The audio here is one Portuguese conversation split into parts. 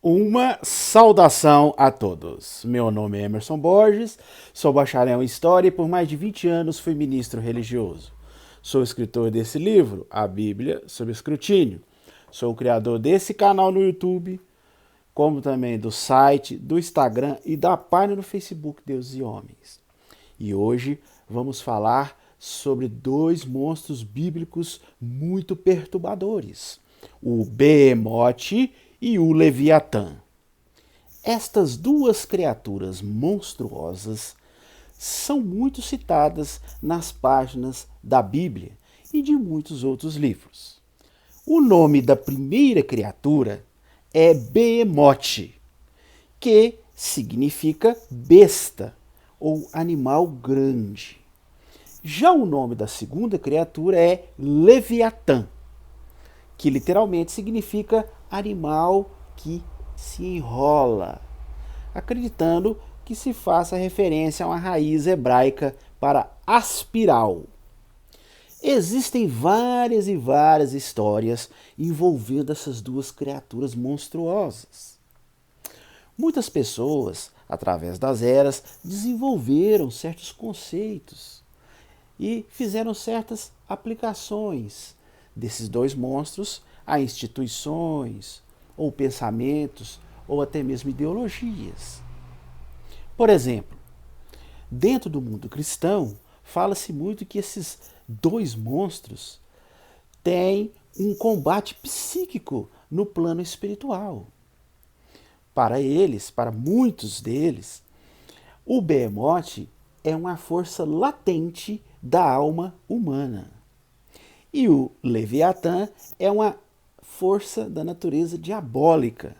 Uma saudação a todos. Meu nome é Emerson Borges, sou bacharel em História e por mais de 20 anos fui ministro religioso. Sou escritor desse livro, A Bíblia sob Escrutínio. Sou o criador desse canal no YouTube, como também do site, do Instagram e da página no Facebook Deus e Homens. E hoje vamos falar sobre dois monstros bíblicos muito perturbadores: o Behemote e o Leviatã. Estas duas criaturas monstruosas são muito citadas nas páginas da Bíblia e de muitos outros livros. O nome da primeira criatura é Behemote, que significa besta ou animal grande. Já o nome da segunda criatura é Leviatã, que literalmente significa animal que se enrola, acreditando que se faça referência a uma raiz hebraica para aspiral. Existem várias e várias histórias envolvendo essas duas criaturas monstruosas. Muitas pessoas, através das eras, desenvolveram certos conceitos e fizeram certas aplicações desses dois monstros a instituições, ou pensamentos, ou até mesmo ideologias. Por exemplo, dentro do mundo cristão, fala-se muito que esses dois monstros têm um combate psíquico no plano espiritual. Para eles, para muitos deles, o Behemote é uma força latente da alma humana. E o Leviatã é uma força da natureza diabólica,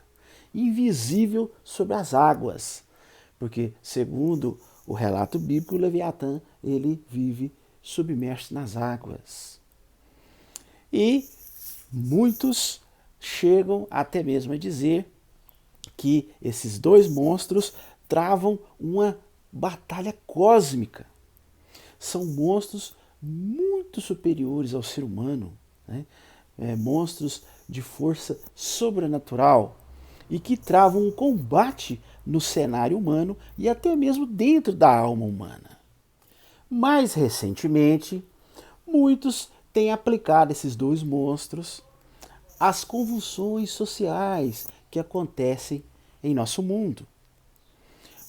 invisível sobre as águas, porque, segundo o relato bíblico, o Leviatã ele vive submerso nas águas. E muitos chegam até mesmo a dizer que esses dois monstros travam uma batalha cósmica. São monstros muito superiores ao ser humano, né? Monstros de força sobrenatural e que travam um combate no cenário humano e até mesmo dentro da alma humana. Mais recentemente, muitos têm aplicado esses dois monstros às convulsões sociais que acontecem em nosso mundo.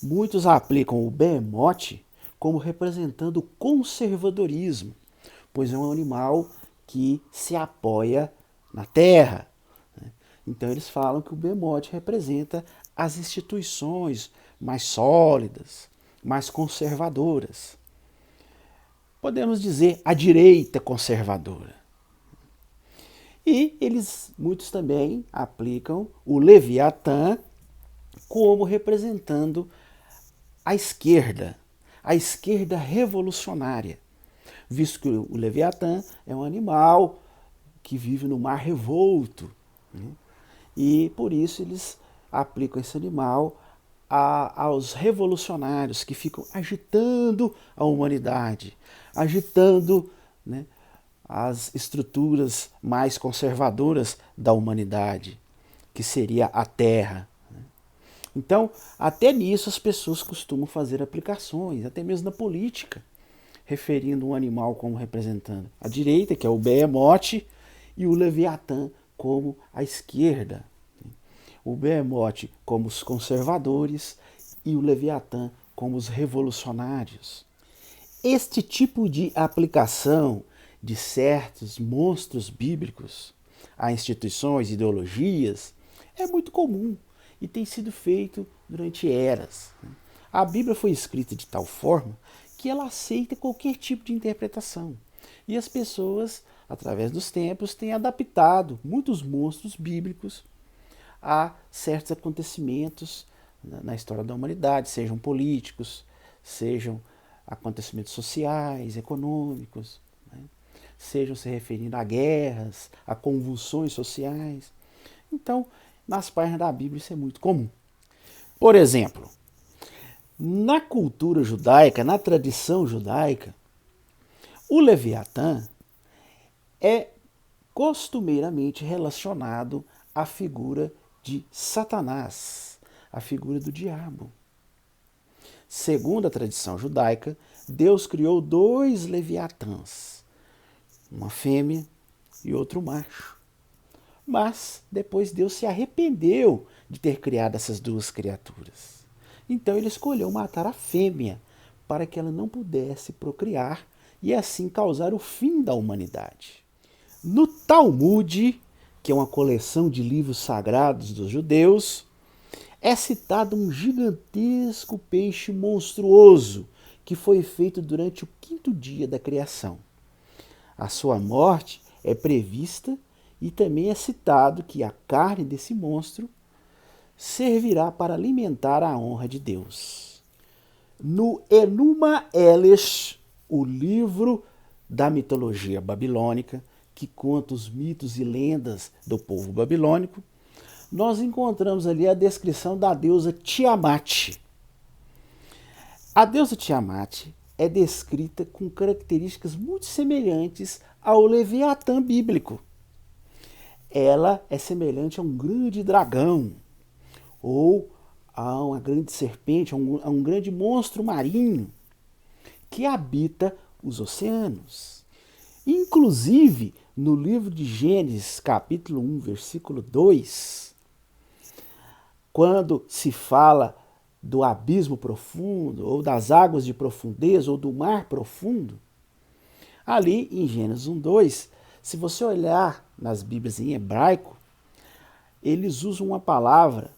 Muitos aplicam o Behemote como representando o conservadorismo, pois é um animal que se apoia na terra. Então eles falam que o Behemote representa as instituições mais sólidas, mais conservadoras. Podemos dizer a direita conservadora. E muitos também aplicam o Leviatã como representando a esquerda revolucionária, visto que o Leviatã é um animal que vive no mar revolto, né? E por isso eles aplicam esse animal aos revolucionários que ficam agitando a humanidade, agitando, né, as estruturas mais conservadoras da humanidade, que seria a Terra. Então, até nisso as pessoas costumam fazer aplicações, até mesmo na política, referindo um animal como representando a direita, que é o Behemote, e o Leviatã como a esquerda. O Behemote como os conservadores e o Leviatã como os revolucionários. Este tipo de aplicação de certos monstros bíblicos a instituições, ideologias, é muito comum e tem sido feito durante eras. A Bíblia foi escrita de tal forma que ela aceita qualquer tipo de interpretação. E as pessoas, através dos tempos, têm adaptado muitos monstros bíblicos a certos acontecimentos na história da humanidade, sejam políticos, sejam acontecimentos sociais, econômicos, né? Sejam se referindo a guerras, a convulsões sociais. Então, nas páginas da Bíblia isso é muito comum. Por exemplo, na cultura judaica, na tradição judaica, o Leviatã é costumeiramente relacionado à figura de Satanás, a figura do diabo. Segundo a tradição judaica, Deus criou 2 leviatãs, uma fêmea e outro macho. Mas depois Deus se arrependeu de ter criado essas 2 criaturas. Então ele escolheu matar a fêmea para que ela não pudesse procriar e assim causar o fim da humanidade. No Talmud, que é uma coleção de livros sagrados dos judeus, é citado um gigantesco peixe monstruoso que foi feito durante o 5º dia da criação. A sua morte é prevista e também é citado que a carne desse monstro servirá para alimentar a honra de Deus. No Enuma Elish, o livro da mitologia babilônica, que conta os mitos e lendas do povo babilônico, nós encontramos ali a descrição da deusa Tiamat. A deusa Tiamat é descrita com características muito semelhantes ao Leviatã bíblico. Ela é semelhante a um grande dragão, ou a uma grande serpente, a um grande monstro marinho que habita os oceanos. Inclusive, no livro de Gênesis, capítulo 1, versículo 2, quando se fala do abismo profundo, ou das águas de profundeza, ou do mar profundo, ali em Gênesis 1, 2, se você olhar nas Bíblias em hebraico, eles usam uma palavra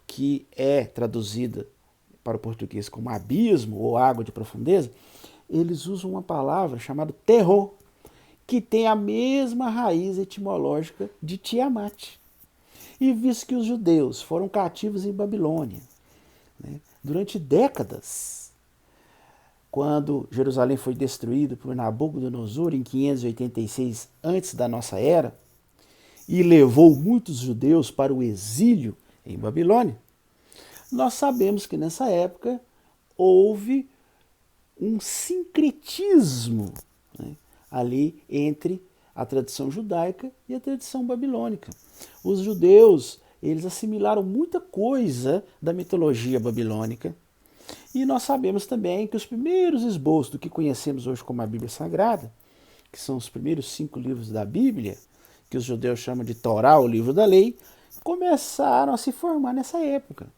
que é traduzida para o português como abismo ou água de profundeza. Eles usam uma palavra chamada terror, que tem a mesma raiz etimológica de Tiamat. E visto que os judeus foram cativos em Babilônia, né, durante décadas, quando Jerusalém foi destruído por Nabucodonosor em 586 antes da nossa era, e levou muitos judeus para o exílio em Babilônia, nós sabemos que nessa época houve um sincretismo, né, ali entre a tradição judaica e a tradição babilônica. Os judeus, eles assimilaram muita coisa da mitologia babilônica, e nós sabemos também que os primeiros esboços do que conhecemos hoje como a Bíblia Sagrada, que são os primeiros 5 livros da Bíblia, que os judeus chamam de Torá, o livro da lei, começaram a se formar nessa época,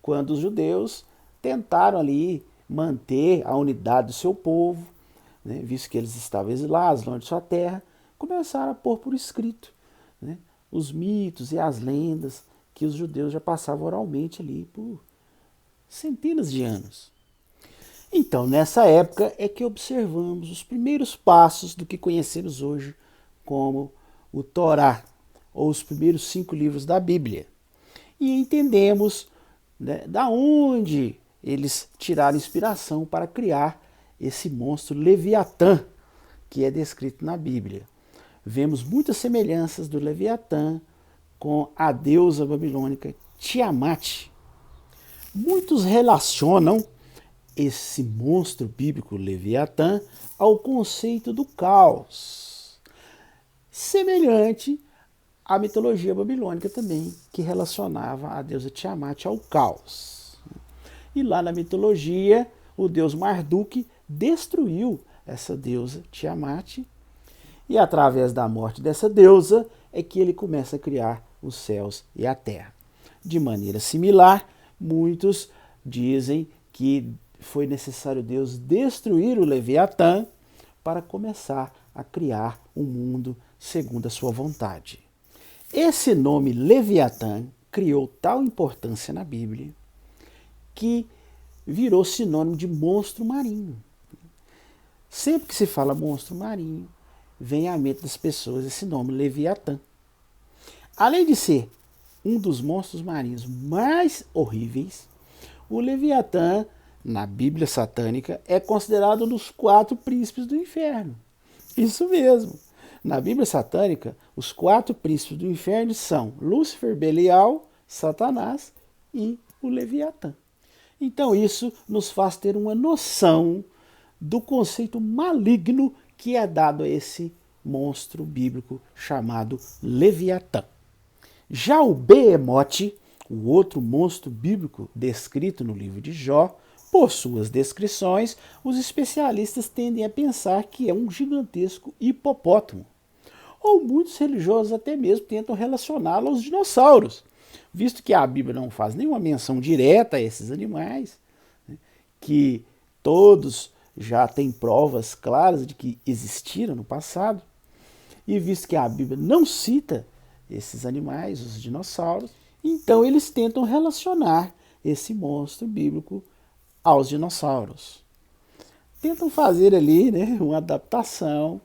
quando os judeus tentaram ali manter a unidade do seu povo, né, visto que eles estavam exilados, longe de sua terra, começaram a pôr por escrito, né, os mitos e as lendas que os judeus já passavam oralmente ali por centenas de anos. Então, nessa época é que observamos os primeiros passos do que conhecemos hoje como o Torá, ou os primeiros 5 livros da Bíblia. E entendemos, né, da onde eles tiraram inspiração para criar esse monstro Leviatã, que é descrito na Bíblia. Vemos muitas semelhanças do Leviatã com a deusa babilônica Tiamat. Muitos relacionam esse monstro bíblico Leviatã ao conceito do caos, semelhante à mitologia babilônica também, que relacionava a deusa Tiamat ao caos. E lá na mitologia, o deus Marduk destruiu essa deusa Tiamat, e através da morte dessa deusa é que ele começa a criar os céus e a terra. De maneira similar, muitos dizem que foi necessário Deus destruir o Leviatã para começar a criar um mundo segundo a sua vontade. Esse nome Leviatã criou tal importância na Bíblia que virou sinônimo de monstro marinho. Sempre que se fala monstro marinho, vem à mente das pessoas esse nome Leviatã. Além de ser um dos monstros marinhos mais horríveis, o Leviatã, na Bíblia satânica, é considerado um dos 4 príncipes do inferno. Isso mesmo. Na Bíblia satânica, os 4 príncipes do inferno são Lúcifer, Belial, Satanás e o Leviatã. Então isso nos faz ter uma noção do conceito maligno que é dado a esse monstro bíblico chamado Leviatã. Já o Behemoth, o outro monstro bíblico descrito no livro de Jó, por suas descrições, os especialistas tendem a pensar que é um gigantesco hipopótamo. Ou muitos religiosos até mesmo tentam relacioná-lo aos dinossauros, visto que a Bíblia não faz nenhuma menção direta a esses animais, né, que todos já têm provas claras de que existiram no passado, e visto que a Bíblia não cita esses animais, os dinossauros, então eles tentam relacionar esse monstro bíblico aos dinossauros. Tentam fazer ali, né, uma adaptação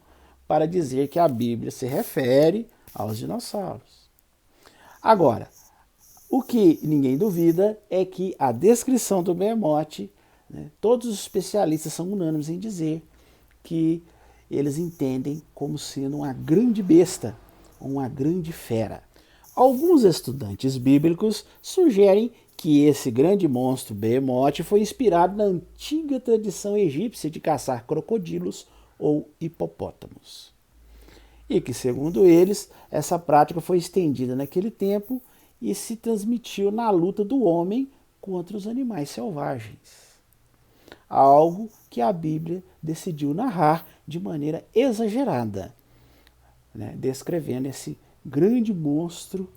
para dizer que a Bíblia se refere aos dinossauros. Agora, o que ninguém duvida é que a descrição do Behemoth, né, todos os especialistas são unânimes em dizer que eles entendem como sendo uma grande besta, uma grande fera. Alguns estudantes bíblicos sugerem que esse grande monstro Behemoth foi inspirado na antiga tradição egípcia de caçar crocodilos ou hipopótamos. E que, segundo eles, essa prática foi estendida naquele tempo e se transmitiu na luta do homem contra os animais selvagens. Algo que a Bíblia decidiu narrar de maneira exagerada, né, descrevendo esse grande monstro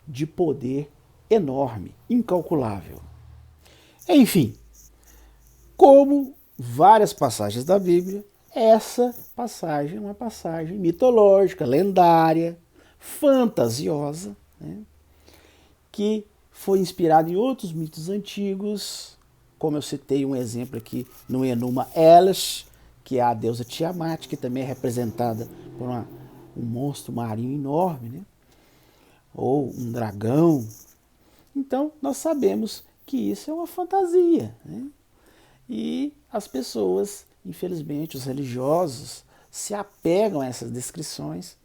de poder enorme, incalculável. Enfim, como várias passagens da Bíblia, essa passagem é uma passagem mitológica, lendária, fantasiosa, né, que foi inspirada em outros mitos antigos, como eu citei um exemplo aqui no Enuma Elish, que é a deusa Tiamat, que também é representada por um monstro marinho enorme, né, ou um dragão. Então, nós sabemos que isso é uma fantasia, né? E as pessoas, infelizmente, os religiosos, se apegam a essas descrições,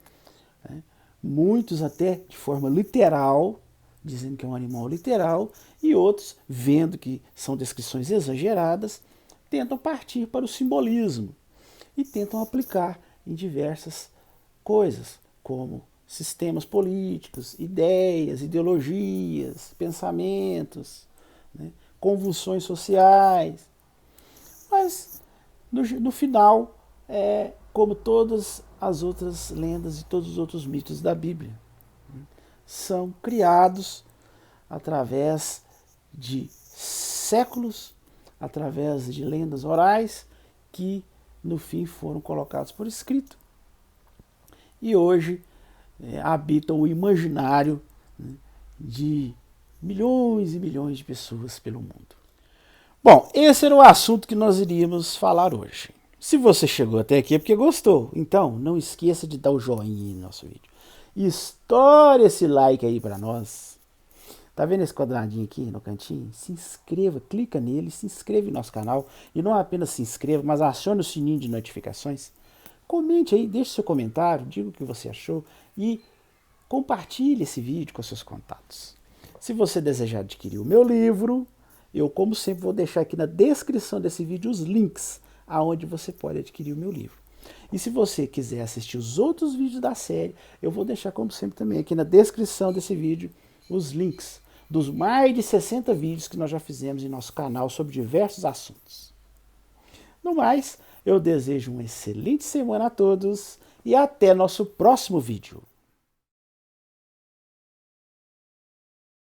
né? Muitos até de forma literal, dizendo que é um animal literal, e outros, vendo que são descrições exageradas, tentam partir para o simbolismo e tentam aplicar em diversas coisas, como sistemas políticos, ideias, ideologias, pensamentos, né, convulsões sociais. Mas, no final, é como todas as outras lendas e todos os outros mitos da Bíblia. São criados através de séculos, através de lendas orais, que no fim foram colocados por escrito. E hoje habitam o imaginário, né, de milhões e milhões de pessoas pelo mundo. Bom, esse era o assunto que nós iríamos falar hoje. Se você chegou até aqui é porque gostou, então não esqueça de dar o joinha no nosso vídeo. Estoure esse like aí para nós. Tá vendo esse quadradinho aqui no cantinho? Se inscreva, clica nele, se inscreva em nosso canal. E não apenas se inscreva, mas acione o sininho de notificações. Comente aí, deixe seu comentário, diga o que você achou e compartilhe esse vídeo com seus contatos. Se você desejar adquirir o meu livro, eu, como sempre, vou deixar aqui na descrição desse vídeo os links aonde você pode adquirir o meu livro. E se você quiser assistir os outros vídeos da série, eu vou deixar, como sempre, também aqui na descrição desse vídeo os links dos mais de 60 vídeos que nós já fizemos em nosso canal sobre diversos assuntos. No mais, eu desejo uma excelente semana a todos e até nosso próximo vídeo.